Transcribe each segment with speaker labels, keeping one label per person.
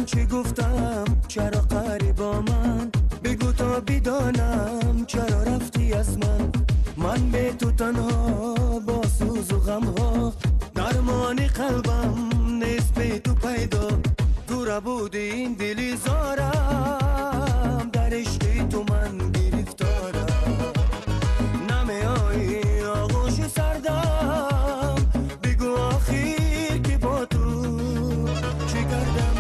Speaker 1: چی گفتم چرا قریبا من بگو تا بدانم چرا رفتی از من به تو تنها با سوز و غم ها درمان قلبم نیست به تو پیدا دور بودی این دلی زارم در عشق تو من گرفتارم نمی آیی آغوش سردم بگو آخر که با تو چی کردم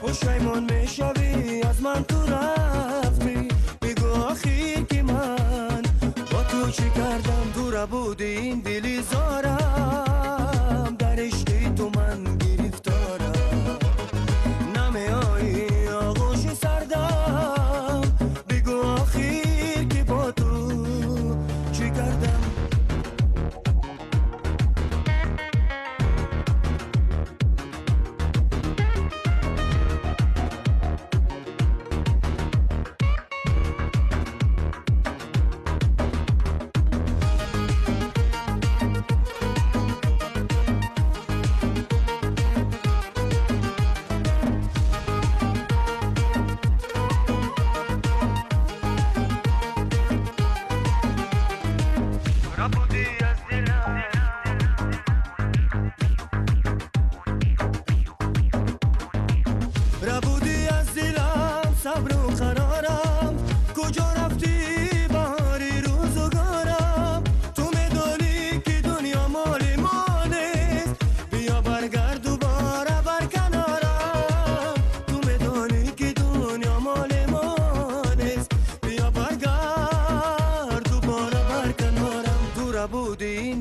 Speaker 1: پشیمون میشوی از من تو رفتی بگو آخر که من با تو چی کردم دور بودی این دلی زارم در عشق تو من گرفتارم نمی آیی آغوش سردم بگو آخر که با تو چی کردم ربودی از دلم صبر و قرارم کجا رفتی بهاری روزگارم تو میدانی که دنیا مال ما نیست بیا برگرد دوباره بر کنارم تو میدانی که دنیا مال ما نیست بیا برگرد دوباره بر کنارم دور بودی این